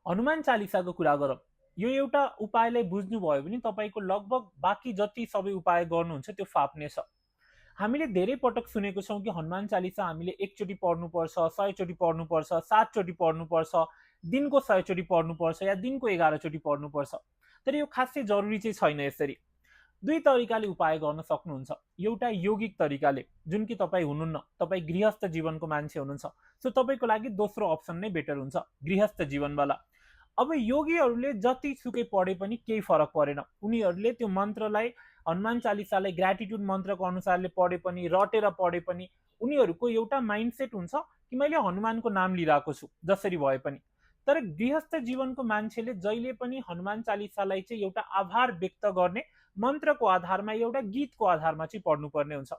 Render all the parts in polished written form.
हनुमान चालिसाको कुरा गरौँ। यो एउटा उपायलाई बुझ्नुभयो भने तपाईँको लगभग बाँकी जति सबै उपाय गर्नुहुन्छ त्यो फाप्ने छ। हामीले धेरै पटक सुनेको छौँ कि हनुमान चालिसा हामीले एकचोटि पढ्नुपर्छ, 100 चोटि पढ्नुपर्छ, 7 चोटि पढ्नुपर्छ, दिनको 100 चोटि पढ्नुपर्छ या दिनको 11 चोटि पढ्नुपर्छ। तर यो खासै जरुरी चाहिँ छैन। यसरी दुई तरिकाले उपाय गर्न सक्नुहुन्छ। एउटा योगिक तरिकाले, जुन कि तपाईँ हुनुहुन्न, तपाईँ गृहस्थ जीवनको मान्छे हुनुहुन्छ, सो तपाईँको लागि दोस्रो अप्सन नै बेटर हुन्छ, गृहस्थ जीवनवाला। अब योगीहरूले जतिसुकै पढे पनि केही फरक परेन। उनीहरूले त्यो मन्त्रलाई, हनुमान चालिसालाई ग्र्याटिट्युड मन्त्रको अनुसारले पढे पनि, रटेर पढे पनि, उनीहरूको एउटा माइन्डसेट हुन्छ कि मैले हनुमानको नाम लिइरहेको छु जसरी भए पनि। तर गृहस्थ जीवनको मान्छेले जहिले पनि हनुमान चालिसालाई चाहिँ एउटा आभार व्यक्त गर्ने मन्त्रको आधारमा, एउटा गीतको आधारमा चाहिँ पढ्नुपर्ने हुन्छ।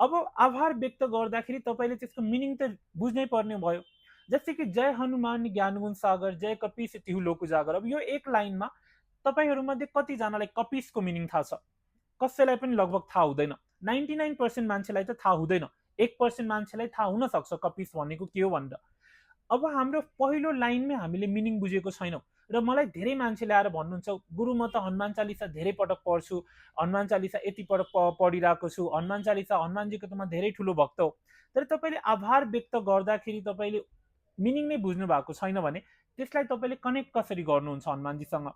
अब आभार व्यक्त गर्दाखेरि तपाईँले त्यसको मिनिङ त बुझ्नै पर्ने भयो। जस्तै कि जय हनुमान ज्ञानगुण सागर, जय कपीस तिहु लोक उजागर। अब यो एक लाइनमा तपाईँहरूमध्ये कतिजनालाई कपीसको मिनिङ थाहा छ? कसैलाई पनि लगभग थाहा हुँदैन। 99% मान्छेलाई त थाहा हुँदैन, 1% मान्छेलाई थाहा हुन सक्छ कपीस भनेको के हो भनेर। अब हाम्रो पहिलो लाइनमै हामीले मिनिङ बुझेको छैनौँ। र मलाई धेरै मान्छेले आएर भन्नुहुन्छ, गुरु म त हनुमान चालिसा धेरै पटक पढ्छु, हनुमान चालिसा यति पटक पढिरहेको छु, हनुमान चालिसा, हनुमानजीको त म धेरै ठुलो भक्त हो। तर तपाईँले आभार व्यक्त गर्दाखेरि तपाईँले मिनिङ नै बुझ्नु भएको छैन भने त्यसलाई तपाईँले कनेक्ट कसरी गर्नुहुन्छ हनुमानजीसँग?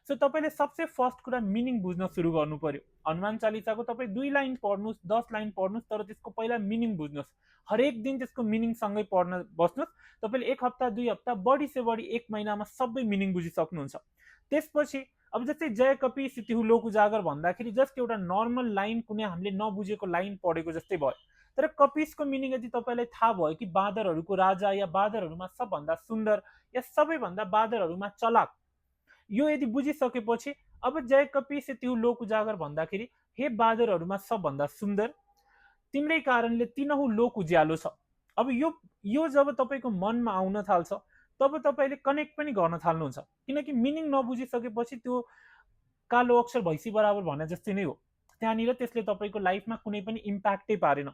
सो तपाईँले सबसे फर्स्ट कुरा मिनिङ बुझ्न सुरु गर्नु पर्यो। हनुमान चालिसाको तपाईँ 2 लाइन पढ्नुहोस्, 10 लाइन पढ्नुहोस्, तर त्यसको पहिला मिनिङ बुझ्नुहोस्। हरेक दिन त्यसको मिनिङसँगै पढ्न बस्नुहोस्। तपाईँले 1 हप्ता, 2 हप्ता, बढी से बढी 1 महिनामा सबै मिनिङ बुझिसक्नुहुन्छ। त्यसपछि अब जस्तै जय कपीस तिहु लोक उजागर भन्दाखेरि जस्ट एउटा नर्मल लाइन, कुनै हामीले नबुझेको लाइन पढेको जस्तै भयो। तर कपीसको मिनिङ यदि तपाईँलाई थाहा भयो कि बाँदरहरूको राजा, या बाँदरहरूमा सबभन्दा सुन्दर, या सबैभन्दा बाँदरहरूमा चलाक, यो यदि बुझिसकेपछि अब जय कपीस तिहु लोक उजागर भन्दाखेरि हे बाँदरहरूमा सबभन्दा सुन्दर, तिम्रै कारणले तिनहु लोक उज्यालो छ। अब यो जब तपाईँको मनमा आउन थाल्छ तब तपाईँले कनेक्ट पनि गर्न थाल्नुहुन्छ। किनकि मिनिङ नबुझिसकेपछि त्यो कालो अक्षर भैँसी बराबर भने जस्तै नै हो। त्यहाँनिर त्यसले तपाईँको लाइफमा कुनै पनि इम्प्याक्टै पारेन।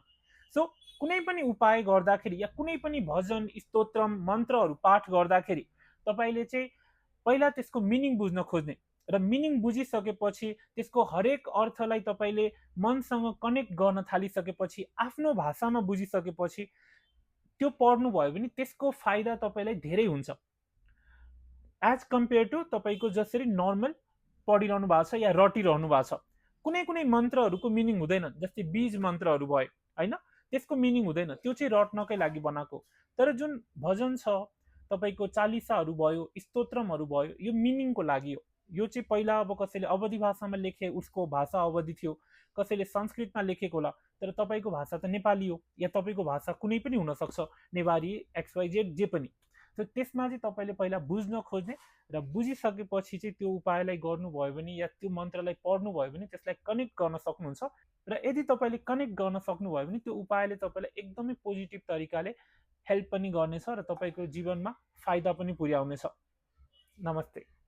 सो कुनै पनि उपाय गर्दाखेरि या कुनै पनि भजन, स्तोत्र, मन्त्रहरू पाठ गर्दाखेरि तपाईँले चाहिँ पहिला त्यसको मिनिङ बुझ्न खोज्ने, र मिनिङ बुझिसकेपछि त्यसको हरेक अर्थलाई तपाईँले मनसँग कनेक्ट गर्न थालिसकेपछि, आफ्नो भाषामा बुझिसकेपछि त्यो पढ्नुभयो भने त्यसको फाइदा तपाईँलाई धेरै हुन्छ एज कम्पेयर टु तपाईँको जसरी नर्मल पढिरहनु भएको छ या रटिरहनु भएको छ। कुनै कुनै मन्त्रहरूको मिनिङ हुँदैन, जस्तै बीज मन्त्रहरू भयो होइन, त्यसको मिनिङ हुँदैन, त्यो चाहिँ रट्नकै लागि बनाएको। तर जुन भजन छ, तपाईँको चालिसाहरू भयो, स्तोत्रमहरू भयो, यो मिनिङको लागि हो। यो चाहिँ पहिला अब कसैले अवधि भाषामा लेखे, उसको भाषा अवधि थियो, कसैले संस्कृतमा लेखेको होला, तर तपाईँको भाषा त नेपाली हो, या तपाईँको भाषा कुनै पनि हुनसक्छ, नेवारी, XYZ जे पनि। सो त्यसमा चाहिँ तपाईँले पहिला बुझ्न खोज्ने, र बुझिसकेपछि चाहिँ त्यो उपायलाई गर्नुभयो भने या त्यो मन्त्रलाई पढ्नुभयो भने त्यसलाई कनेक्ट गर्न सक्नुहुन्छ। र यदि तपाईँले कनेक्ट गर्न सक्नुभयो भने त्यो उपायले तपाईँलाई एकदमै पोजिटिभ तरिकाले हेल्प पनि गर्नेछ र तपाईँको जीवनमा फाइदा पनि पुर्याउनेछ। नमस्ते।